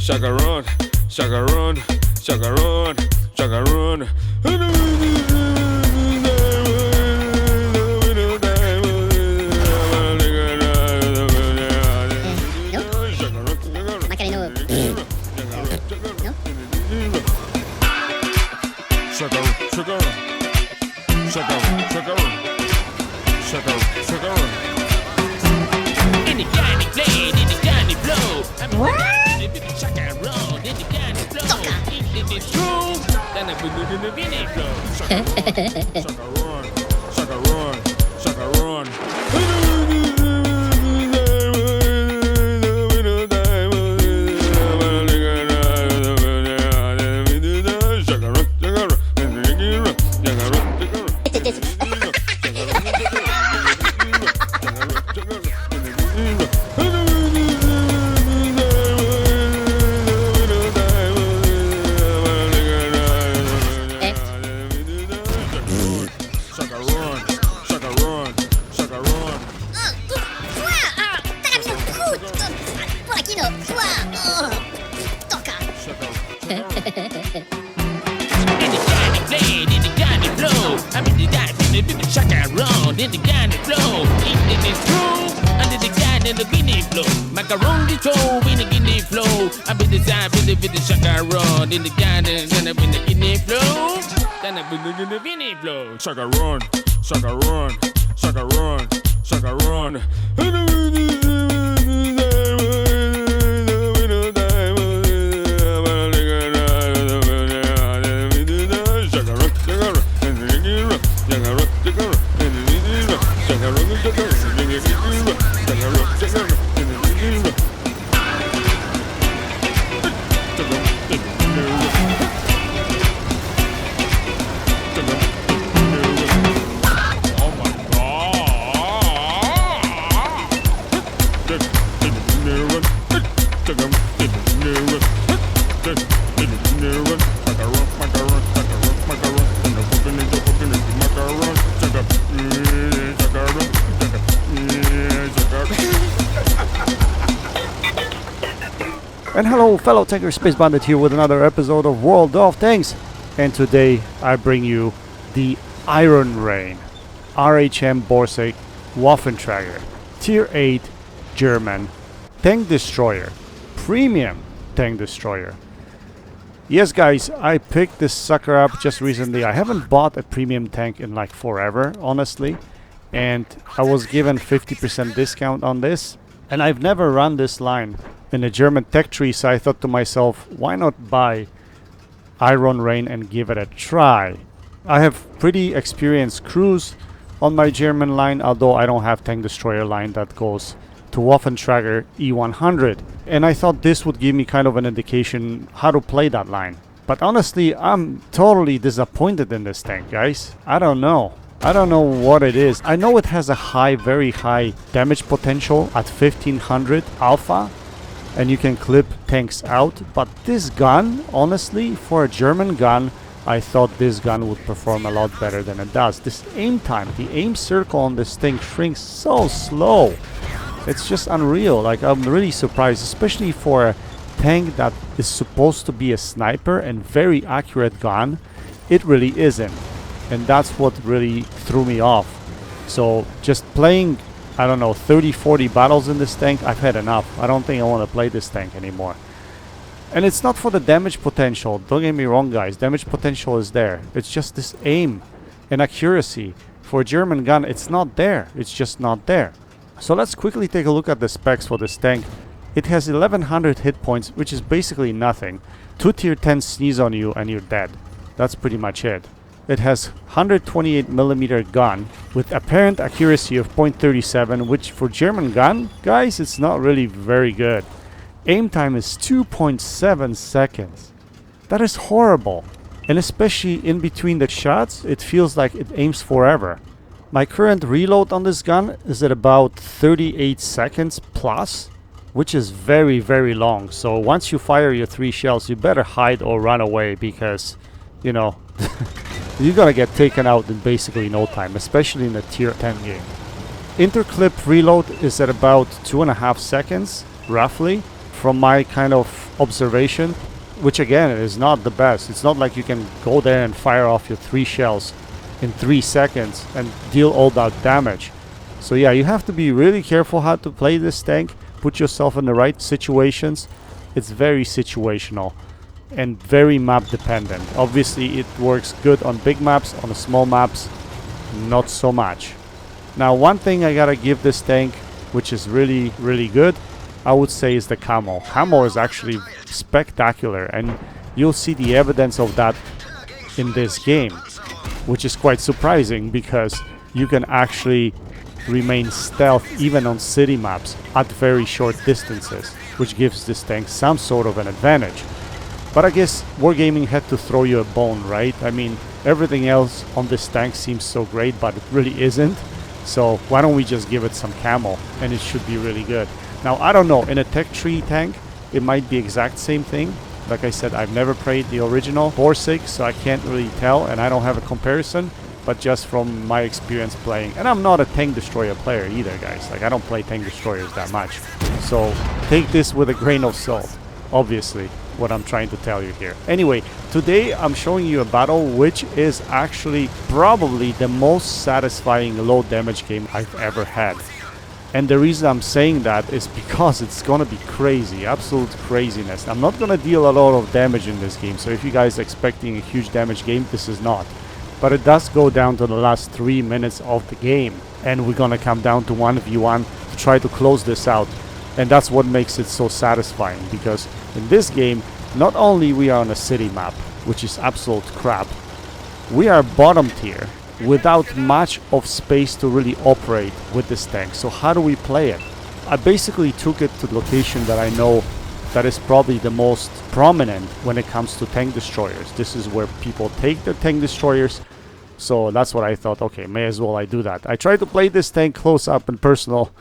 Chacarone, chacarone, chacarone, chacarone. Macaroni toe in the guinea flow. I be the side with the chacarone in the garden, then I be the guinea flow. Then I be the guinea flow. Chacarone, chacarone, chacarone, chacarone. And hello fellow tanker, Space Bandit here with another episode of World of Tanks. And today I bring you the Iron Rain RHM Borsig Waffenträger Tier 8 German tank destroyer, premium tank destroyer. Yes guys, I picked this sucker up just recently. I haven't bought a premium tank in like forever, honestly, and I was given 50% discount on this, and I've never run this line in a German tech tree, so I thought to myself, why not buy Iron Rain and give it a try. I have pretty experienced crews on my German line, although I don't have tank destroyer line that goes to Waffenträger E100, and I thought this would give me kind of an indication how to play that line. But honestly, I'm totally disappointed in this tank, guys. I don't know what it is. I know it has a high, very high damage potential at 1500 alpha, and you can clip tanks out, but this gun, honestly, for a German gun, I thought this gun would perform a lot better than it does. This aim time, the aim circle on this thing shrinks so slow. It's just unreal. Like, I'm really surprised, especially for a tank that is supposed to be a sniper and very accurate gun. It really isn't, and that's what really threw me off. So just playing, I don't know, 30-40 battles in this tank, I've had enough. I don't think I want to play this tank anymore. And it's not for the damage potential. Don't get me wrong, guys. Damage potential is there. It's just this aim and accuracy. For a German gun, it's not there. It's just not there. So let's quickly take a look at the specs for this tank. It has 1100 hit points, which is basically nothing. 2 tier 10 sneeze on you and you're dead. That's pretty much it. It has 128mm gun with apparent accuracy of 0.37, which for German gun, guys, it's not really very good. Aim time is 2.7 seconds. That is horrible. And especially in between the shots, it feels like it aims forever. My current reload on this gun is at about 38 seconds plus, which is very, very long. So once you fire your 3 shells, you better hide or run away, because, you know, you're gonna get taken out in basically no time, especially in a tier 10 game. Interclip reload is at about 2.5 seconds, roughly. From my kind of observation, which again is not the best. It's not like you can go there and fire off your 3 shells in 3 seconds and deal all that damage. So yeah, you have to be really careful how to play this tank. Put yourself in the right situations. It's very situational and very map dependent. Obviously it works good on big maps, on the small maps not so much. Now one thing I gotta give this tank, which is really good, I would say, is the camo. Camo is actually spectacular, and you'll see the evidence of that in this game, which is quite surprising because you can actually remain stealth even on city maps at very short distances, which gives this tank some sort of an advantage. But I guess Wargaming had to throw you a bone, right? I mean, everything else on this tank seems so great, but it really isn't. So why don't we just give it some camo and it should be really good. Now, I don't know, in a Tech 3 tank, it might be exact same thing. Like I said, I've never played the original Borsig, so I can't really tell, and I don't have a comparison, but just from my experience playing. And I'm not a tank destroyer player either, guys. Like, I don't play tank destroyers that much. So take this with a grain of salt, obviously, what I'm trying to tell you here. Anyway, today I'm showing you a battle which is actually probably the most satisfying low damage game I've ever had. And the reason I'm saying that is because it's gonna be crazy, absolute craziness. I'm not gonna deal a lot of damage in this game, so if you guys are expecting a huge damage game, this is not. But it does go down to the last 3 minutes of the game, and we're gonna come down to 1v1 to try to close this out. And that's what makes it so satisfying, because in this game, not only we are on a city map, which is absolute crap, we are bottom tier without much of space to really operate with this tank. So how do we play it? I basically took it to the location that I know that is probably the most prominent when it comes to tank destroyers. This is where people take their tank destroyers. So that's what I thought, okay, may as well I do that. I tried to play this tank close up and personal,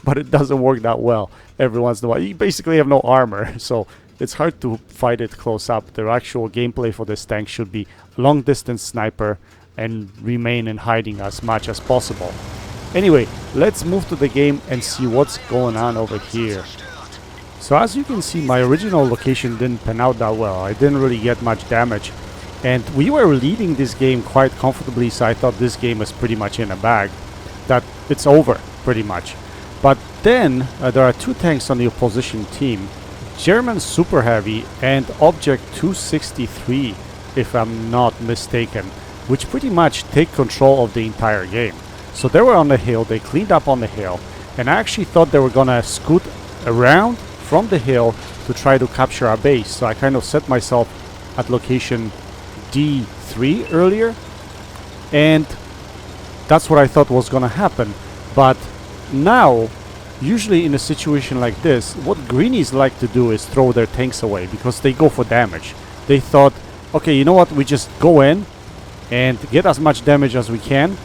but it doesn't work that well. Every once in a while, you basically have no armor, so it's hard to fight it close up. The actual gameplay for this tank should be long distance sniper and remain in hiding as much as possible. Anyway, let's move to the game and see what's going on over here. So as you can see, my original location didn't pan out that well. I didn't really get much damage, and we were leading this game quite comfortably, so I thought this game was pretty much in a bag, that it's over pretty much. But then there are 2 tanks on the opposition team, German Super Heavy and Object 263, if I'm not mistaken, which pretty much take control of the entire game. So they were on the hill, they cleaned up on the hill, and I actually thought they were gonna scoot around from the hill to try to capture our base. So I kind of set myself at location D3 earlier, and that's what I thought was gonna happen. But now, usually in a situation like this, what greenies like to do is throw their tanks away because they go for damage. They thought, okay, you know what, we just go in and get as much damage as we can,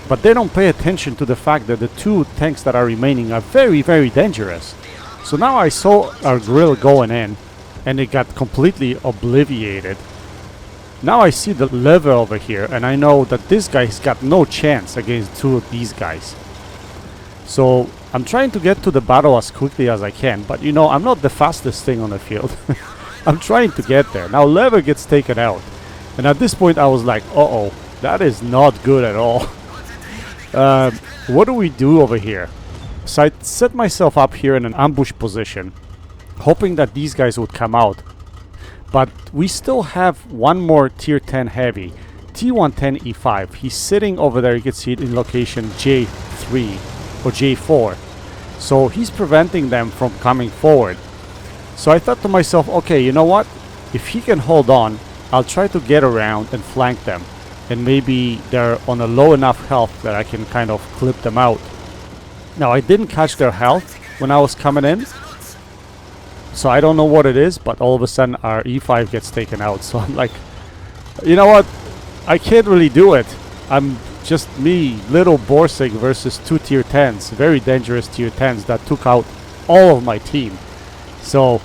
but they don't pay attention to the fact that the 2 tanks that are remaining are very dangerous. So now I saw our grill going in and it got completely obliterated. Now I see the lever over here, and I know that this guy's got no chance against 2 of these guys. So I'm trying to get to the battle as quickly as I can, but you know, I'm not the fastest thing on the field. I'm trying to get there. Now lever gets taken out, and at this point I was like, uh-oh, that is not good at all. What do we do over here? So I set myself up here in an ambush position, hoping that these guys would come out. But we still have one more tier 10 heavy, T110E5. He's sitting over there, you can see it in location J3 or J4. So he's preventing them from coming forward. So I thought to myself, okay, you know what? If he can hold on, I'll try to get around and flank them. And maybe they're on a low enough health that I can kind of clip them out. Now, I didn't catch their health when I was coming in, so I don't know what it is, but all of a sudden our E5 gets taken out. So I'm like, you know what? I can't really do it. I'm just me, little Borsig versus 2 tier 10s, very dangerous tier 10s that took out all of my team. So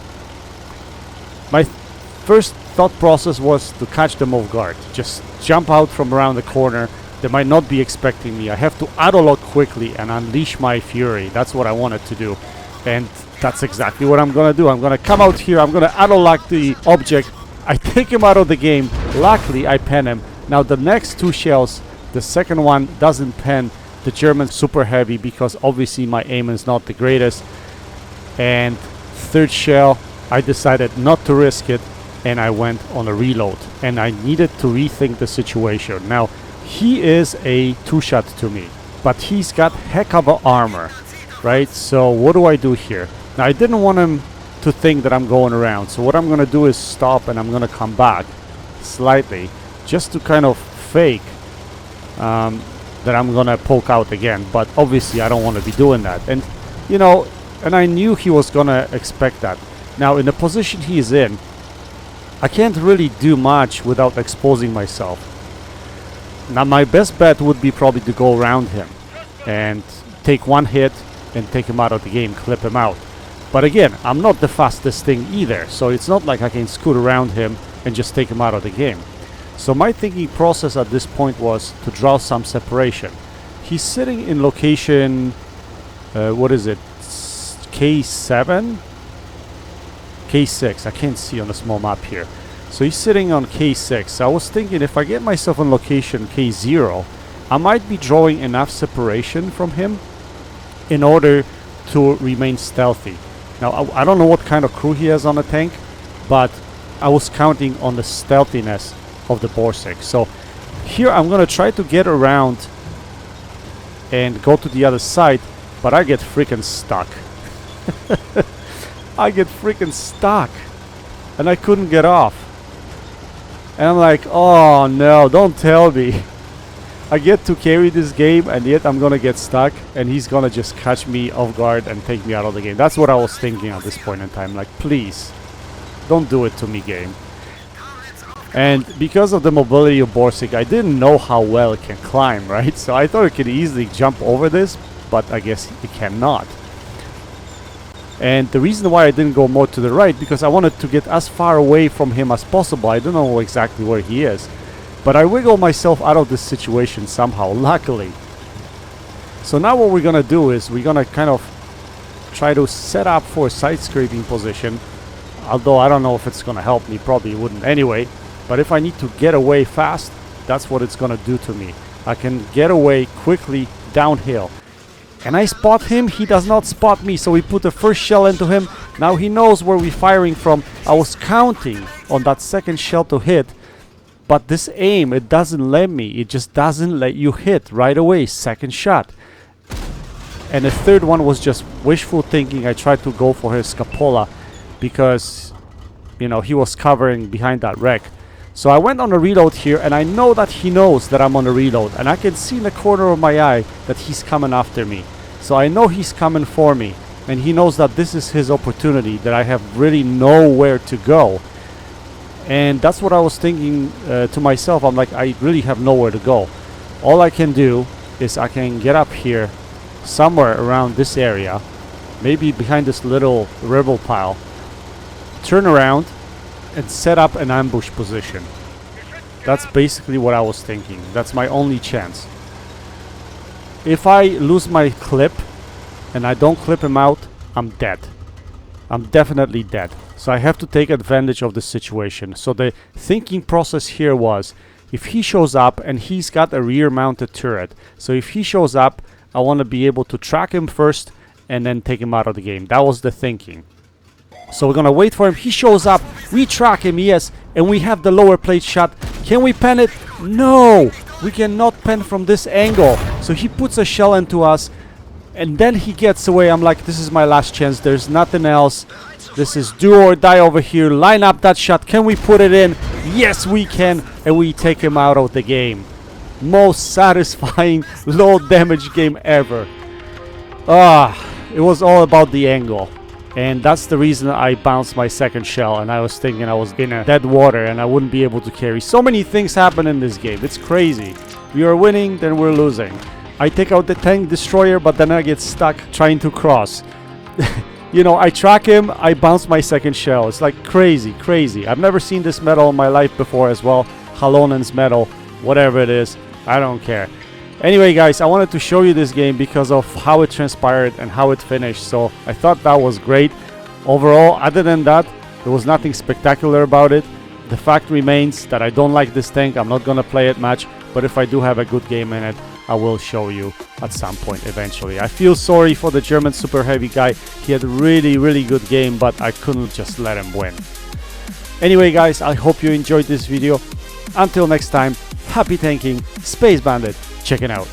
my first thought process was to catch them off guard. Just jump out from around the corner. They might not be expecting me. I have to auto-lock quickly and unleash my fury. That's what I wanted to do. And That's exactly what I'm gonna do. I'm gonna come out here, I'm gonna auto-lock the object. I take him out of the game. Luckily, I pen him. Now the next two shells, the second one doesn't pen the German super heavy because obviously my aim is not the greatest. And third shell, I decided not to risk it, and I went on a reload. And I needed to rethink the situation. Now, he is a two-shot to me, but he's got heck of a armor, right? So what do I do here? Now, I didn't want him to think that I'm going around. So what I'm going to do is stop, and I'm going to come back slightly just to kind of fake that I'm going to poke out again. But obviously, I don't want to be doing that. And, you know, and I knew he was going to expect that. Now, in the position he's in, I can't really do much without exposing myself. Now, my best bet would be probably to go around him and take one hit and take him out of the game, clip him out. But again, I'm not the fastest thing either, so it's not like I can scoot around him and just take him out of the game. So my thinking process at this point was to draw some separation. He's sitting in location, what is it, K7? K6, I can't see on the small map here. So he's sitting on K6. So I was thinking if I get myself on location K0, I might be drawing enough separation from him in order to remain stealthy. Now, I don't know what kind of crew he has on the tank, but I was counting on the stealthiness of the Borsig. So here I'm going to try to get around and go to the other side, but I get freaking stuck. I get freaking stuck and I couldn't get off. And I'm like, oh no, don't tell me. I get to carry this game and yet I'm gonna get stuck and he's gonna just catch me off guard and take me out of the game. That's what I was thinking at this point in time. Like, please, don't do it to me, game. And because of the mobility of Borsig, I didn't know how well it can climb, right? So I thought it could easily jump over this, but I guess it cannot. And the reason why I didn't go more to the right, because I wanted to get as far away from him as possible. I don't know exactly where he is. But I wiggled myself out of this situation somehow, luckily. So now what we're going to do is we're going to kind of try to set up for a side scraping position. Although I don't know if it's going to help me. Probably wouldn't anyway. But if I need to get away fast, that's what it's going to do to me. I can get away quickly downhill. And I spot him, he does not spot me, so we put the first shell into him. Now he knows where we're firing from. I was counting on that second shell to hit, but this aim, it doesn't let me. It just doesn't let you hit right away, second shot. And the third one was just wishful thinking. I tried to go for his scapola because, you know, he was covering behind that wreck. So I went on a reload here, and I know that he knows that I'm on a reload, and I can see in the corner of my eye that he's coming after me. So I know he's coming for me, and he knows that this is his opportunity, that I have really nowhere to go. And that's what I was thinking to myself. I'm like, I really have nowhere to go. All I can do is I can get up here somewhere around this area, maybe behind this little rebel pile, turn around and set up an ambush position. That's basically what I was thinking. That's my only chance. If I lose my clip and I don't clip him out, I'm dead. I'm definitely dead. So I have to take advantage of the situation. So the thinking process here was, if he shows up, and he's got a rear mounted turret, so if he shows up, I want to be able to track him first and then take him out of the game. That was the thinking. So we're gonna wait for him. He shows up, we track him, yes, and we have the lower plate shot. Can we pen it? No, we cannot pen from this angle. So he puts a shell into us and then he gets away. I'm like, this is my last chance, there's nothing else. This is do or die over here. Line up that shot. Can we put it in? Yes, we can, and we take him out of the game. Most satisfying low damage game ever. It was all about the angle. And that's the reason I bounced my second shell, and I was thinking I was in a dead water and I wouldn't be able to carry. So many things happen in this game. It's crazy. We are winning, then we're losing. I take out the tank destroyer, but then I get stuck trying to cross. You know, I track him, I bounce my second shell. It's like crazy, crazy. I've never seen this medal in my life before as well. Halonen's medal, whatever it is, I don't care. Anyway, guys, I wanted to show you this game because of how it transpired and how it finished, so I thought that was great. Overall, other than that, there was nothing spectacular about it. The fact remains that I don't like this tank. I'm not gonna play it much, but if I do have a good game in it, I will show you at some point eventually. I feel sorry for the German super heavy guy. He had a really good game, but I couldn't just let him win. Anyway, guys, I hope you enjoyed this video. Until next time, happy tanking, Space Bandit, checking out.